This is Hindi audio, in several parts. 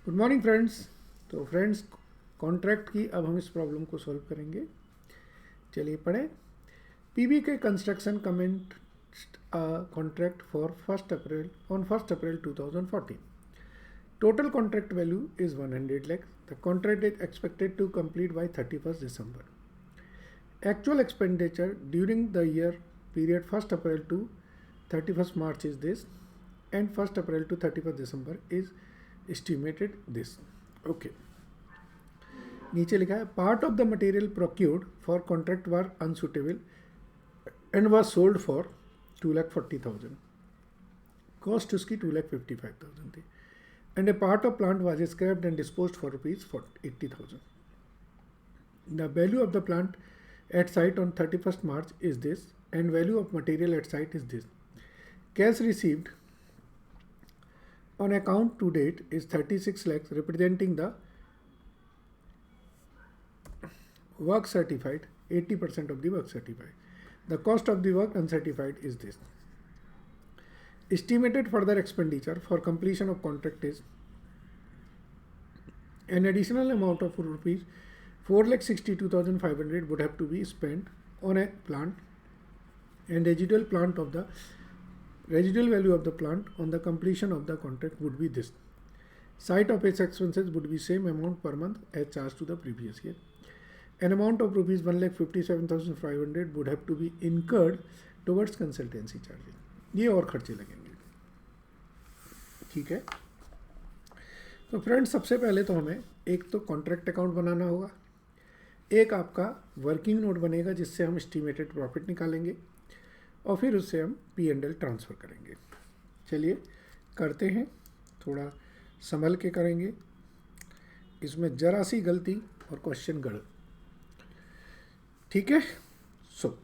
Good morning friends. तो फ्रेंड्स, कॉन्ट्रैक्ट की अब हम इस प्रॉब्लम को सॉल्व करेंगे। चलिए पढ़ें। पीबी के construction comment contract for 1st April 2014. Total contract value is 100 lakh. The contract is expected to complete by 31st December. Actual expenditure during the year period 1st April to 31st March is this, and 1st April to 31st December is estimated this. Okay. नीचे लिखा है part of the material procured for contract were unsuitable and was sold for 2,40,000। Cost उसकी 2,55,000 थी। And a part of plant was scrapped and disposed for ₹80,000। The value of the plant at site on 31st March is this and value of material at site is this. Cash received on account to date is 36 lakhs, representing the work certified, 80% of the work certified. The cost of the work uncertified is this. Estimated further expenditure for completion of contract is an additional amount of rupees 4,62,500 would have to be spent on a plant, and residual value of the plant on the completion of the contract would be this. Site OpEx expenses would be same amount per month as charged to the previous year. An amount of rupees 1,57,500 would have to be incurred towards consultancy charges. ये और खर्चे लगेंगे। ठीक है। तो फ्रेंड्स, सबसे पहले तो हमें एक तो कॉन्ट्रैक्ट अकाउंट बनाना होगा, एक आपका वर्किंग नोट बनेगा जिससे हम एस्टिमेटेड प्रॉफिट निकालेंगे, और फिर उससे हम P&L ट्रांसफ़र करेंगे। चलिए करते हैं, थोड़ा संभल के करेंगे, इसमें ज़रा सी गलती और क्वेश्चन गढ़। ठीक है। सो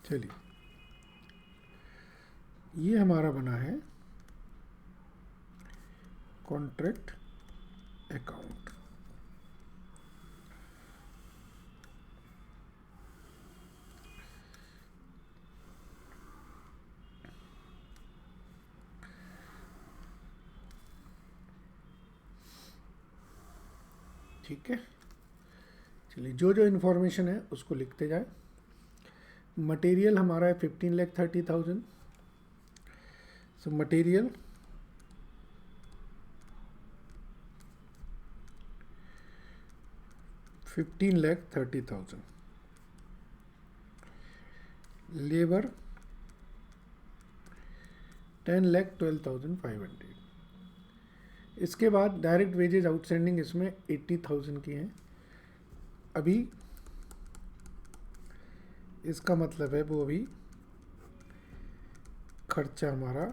चलिए, ये हमारा बना है कॉन्ट्रैक्ट अकाउंट। ठीक है। चलिए, जो जो इन्फॉर्मेशन है उसको लिखते जाए। मटेरियल हमारा है 15,30,000। So material $15,30,000। लेबर 10,12,500। इसके बाद डायरेक्ट वेजेज आउटस्टैंडिंग इसमें 80,000 की हैं। अभी इसका मतलब है वो अभी खर्चा हमारा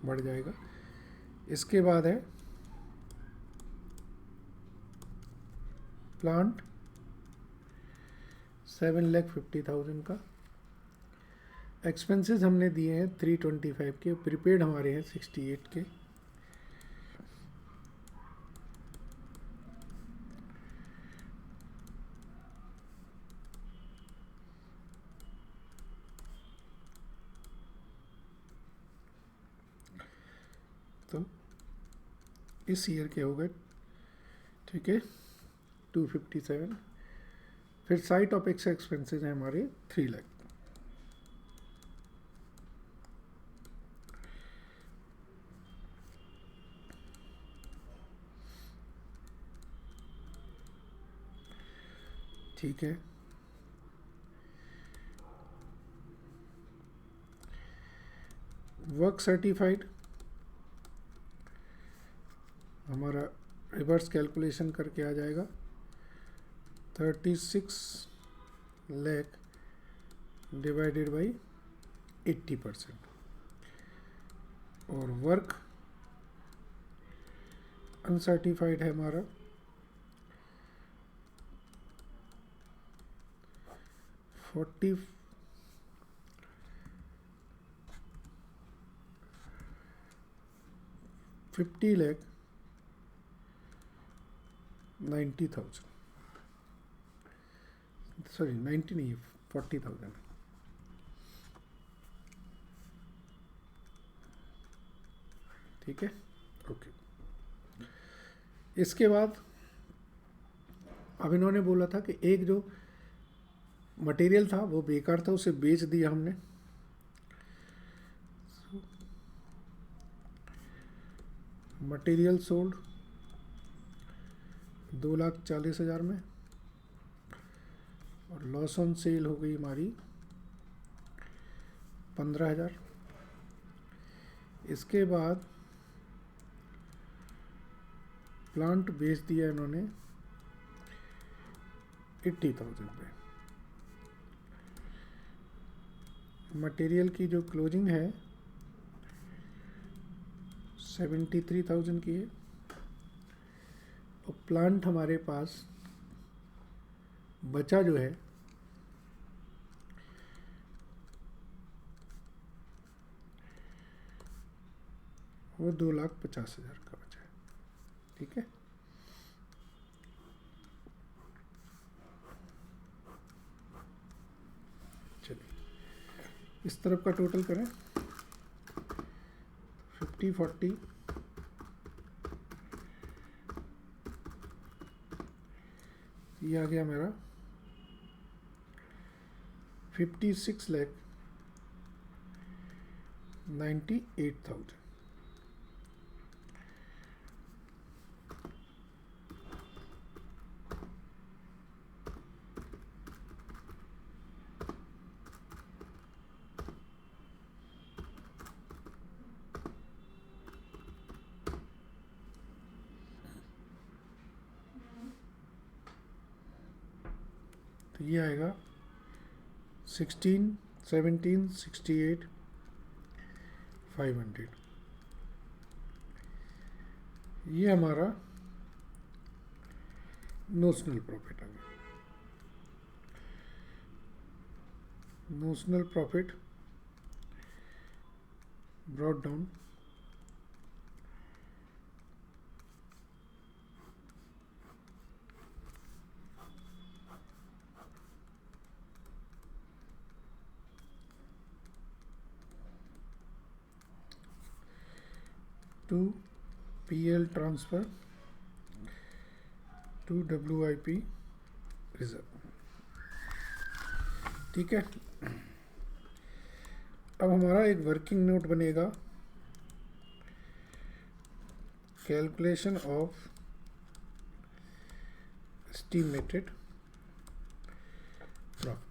बढ़ जाएगा। इसके बाद है प्लांट 7,50,000 का। एक्सपेंसेस हमने दिए हैं 325 के, प्रीपेड हमारे हैं 68 के। तो इस ईयर के हो गए। ठीक है, 257। फिर साइट ऑपेक्स एक्सपेंसेस हैं हमारे 3 लाख। ठीक है। वर्क सर्टिफाइड हमारा रिवर्स कैलकुलेशन करके आ जाएगा 36 लाख डिवाइडेड बाई 80%। और वर्क अनसर्टिफाइड है हमारा 40 50,90,000, सॉरी 90 नहीं, 40,000। ठीक है, ओके। इसके बाद अब इन्होंने बोला था कि एक जो मटेरियल था वो बेकार था, उसे बेच दिया हमने। मटेरियल सोल्ड 2,40,000 में, और लॉस ऑन सेल हो गई हमारी 15,000। इसके बाद प्लांट बेच दिया इन्होंने 80,000 पे। मटेरियल की जो क्लोजिंग है 73,000 की है, और प्लांट हमारे पास बचा जो है वो 2,50,000 का बचा है। ठीक है, चलिए इस तरफ का टोटल करें। 50, 40, ये आ गया मेरा 56,98,000। तो ये आएगा 16, 17, 68, 500। ये हमारा नोशनल प्रॉफिट आ गया। Notional profit brought down to PL transfer to WIP reserve. ठीक है, अब हमारा एक वर्किंग नोट बनेगा, कैलकुलेशन ऑफ एस्टिमेटेड प्रॉफिट।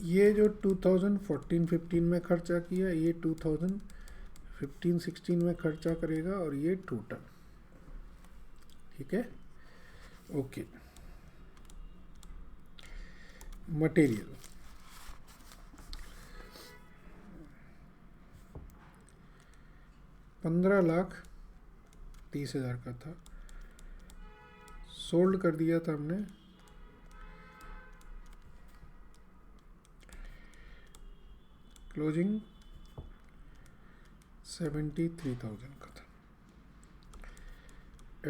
ये जो 2014-15 में खर्चा किया, ये 2015-16 में खर्चा करेगा, और ये टोटल। ठीक है, ओके। मटेरियल $15,30,000 का था, सोल्ड कर दिया था हमने क्लोजिंग 73,000 का था।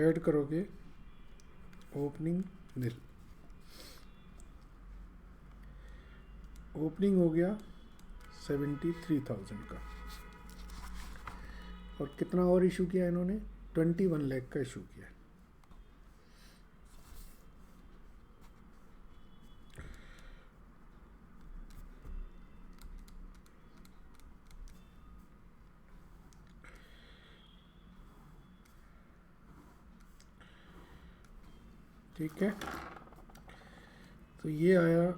ऐड करोगे ओपनिंग नील, ओपनिंग हो गया 73,000 का, और कितना और इशू किया इन्होंने, 21 लाख का इशू किया। ठीक है, तो ये आया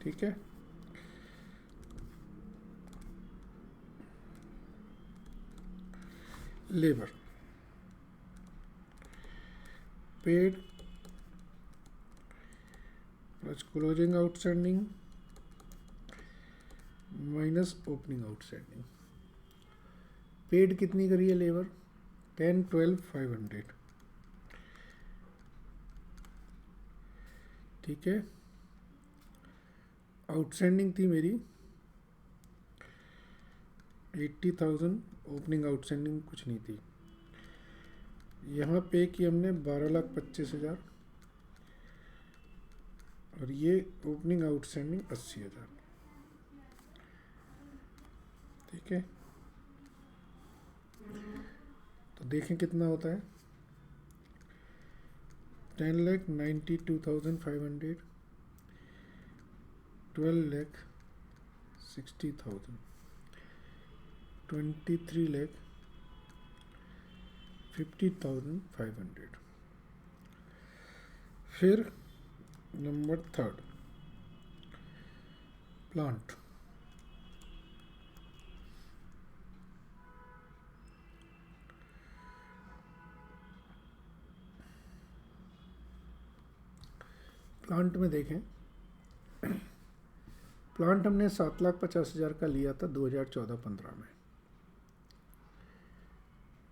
ठीक है, labour paid plus closing outstanding minus opening outstanding. Paid कितनी करी है लेबर? 10, 12, 500। ठीक है। आउटस्टैंडिंग थी मेरी 80,000, ओपनिंग आउटस्टैंडिंग कुछ नहीं थी। यहाँ पे की हमने 12,25,000 और ये ओपनिंग आउटस्टैंडिंग 80,000। ठीक है, तो देखें कितना होता है। 10,92,500, 12,60,000, 23,50,500। फिर नंबर थर्ड, प्लांट। प्लांट में देखें, प्लांट हमने 7,50,000 का लिया था 2014-15 में,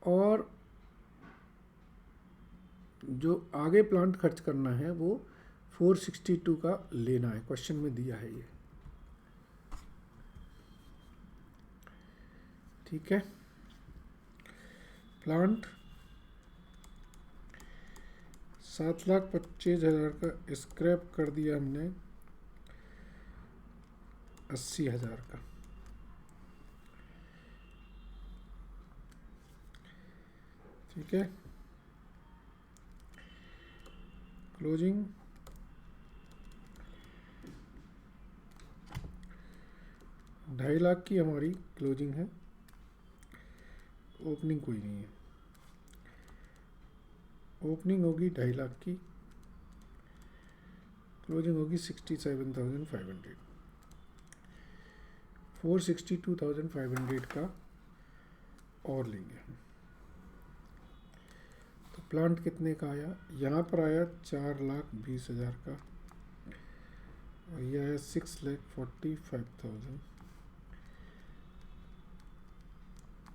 और जो आगे प्लांट खर्च करना है वो 462 का लेना है। क्वेश्चन में दिया है ये। ठीक है, प्लांट 7,25,000 का स्क्रैप कर दिया हमने 80,000 का। ठीक है, क्लोजिंग 2.5 लाख की हमारी क्लोजिंग है, ओपनिंग कोई नहीं है। ओपनिंग होगी 2.5 लाख की, क्लोजिंग होगी 67,500। 462,500 का और लेंगे हम। तो प्लांट कितने का आया? यहाँ पर आया 4,20,000 का, और यह है 6,45,000,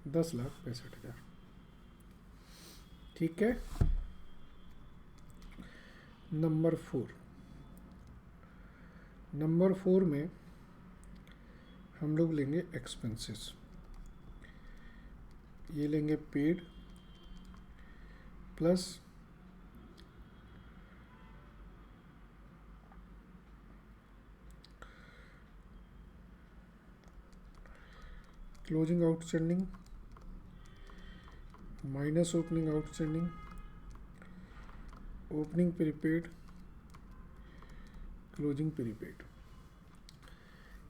10,65,000। ठीक है, नंबर 4 में हम लोग लेंगे एक्सपेंसेस। ये लेंगे paid plus closing outstanding minus opening outstanding, opening prepaid, closing prepaid.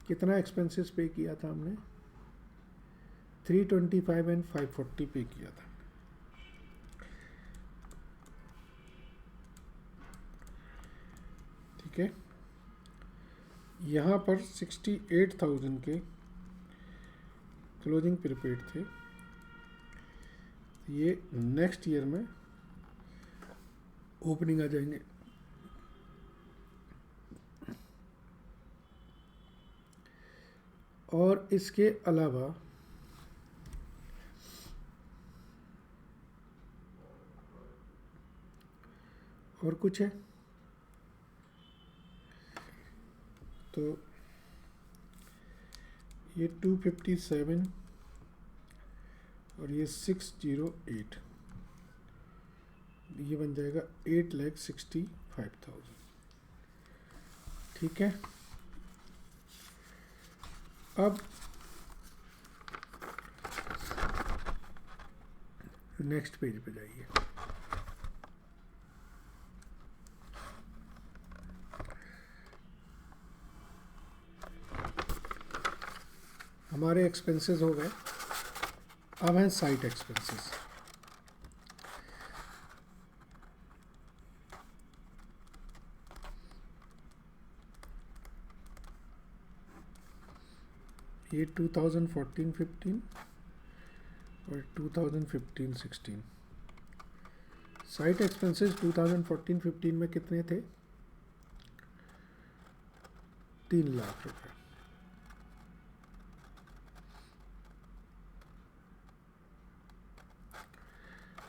कितना एक्सपेंसेस पे किया था हमने? 325 एंड 540 पे किया था। ठीक है, यहाँ पर 68,000 के क्लोजिंग प्रीपेड थे। ये नेक्स्ट ईयर में ओपनिंग आ जाएंगे। और इसके अलावा और कुछ है तो ये 257 और ये 608, ये बन जाएगा 8,65,000। ठीक है, अब नेक्स्ट पेज पे जाइए। हमारे एक्सपेंसेस हो गए, अब हैं साइट एक्सपेंसेस। ये 2014-15 और 2015-16 साइट एक्सपेंसेस 2014-15 में कितने थे? 3 लाख रुपए।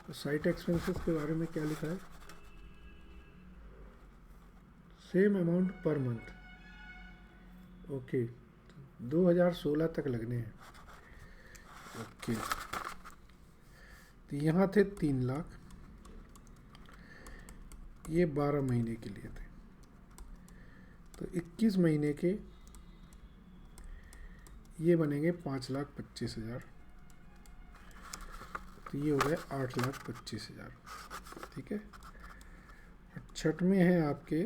तो साइट एक्सपेंसेस के बारे में क्या लिखा है? Same amount per month. Okay, 2016 तक लगने हैं। ओके, तो यहाँ थे 3 लाख, ये 12 महीने के लिए थे, तो 21 महीने के ये बनेंगे 5,25,000, तो ये हो गए 8,25,000। ठीक है। छठवें हैं आपके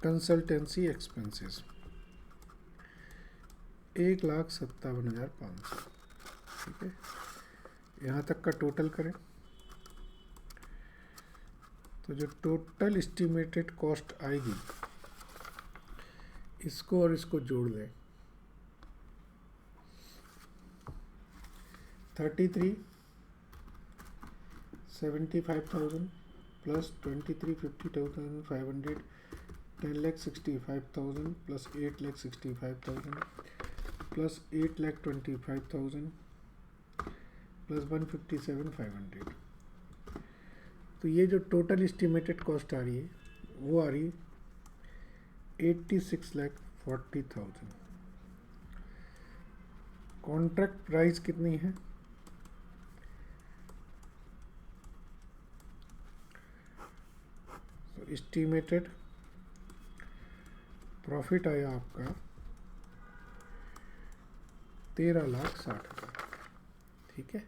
कंसल्टेंसी एक्सपेंसेस, 1,57,500। ठीक है, यहाँ तक का टोटल करें तो जो टोटल एस्टिमेटेड कॉस्ट आएगी, इसको और इसको जोड़ दें, 33,75,000 प्लस 23,50,500, 10,65,000 प्लस 8,65,000 प्लस 8,25,000 प्लस 157,500। तो ये जो टोटल एस्टिमेटेड कॉस्ट आ रही है वो आ रही है 86,40,000। कॉन्ट्रैक्ट प्राइस कितनी है? तो एस्टिमेटेड प्रॉफिट आया आपका 13,60,000। ठीक है।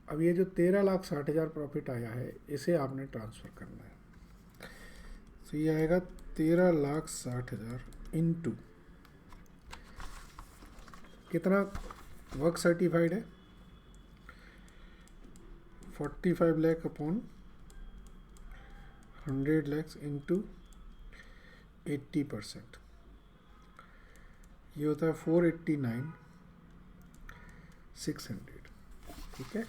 अब ये जो 13,60,000 प्रॉफिट आया है, इसे आपने ट्रांसफ़र करना है। तो ये आएगा 13,60,000 इंटू कितना वर्क सर्टिफाइड है, 45 लाख अपॉन 100 लाख इंटू 80%, ये होता है 489,600। ठीक है।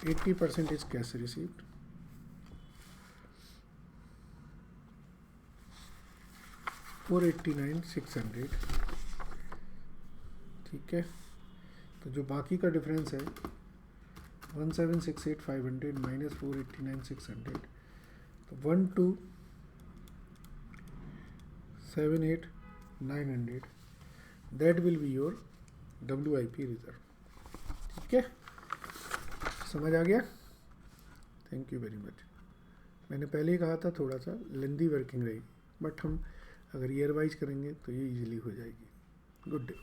80% इज कैश रिसीव्ड, 489,600। ठीक है। तो जो बाकी का डिफरेंस है 1768,500 माइनस 489,600, तो 12,78,900, that will be your WIP reserve. ठीक है, समझ आ गया? Thank you very much. मैंने पहले ही कहा था थोड़ा सा लेंदी वर्किंग रहेगी, बट हम अगर ईयर वाइज करेंगे तो ये इजीली हो जाएगी। Good day.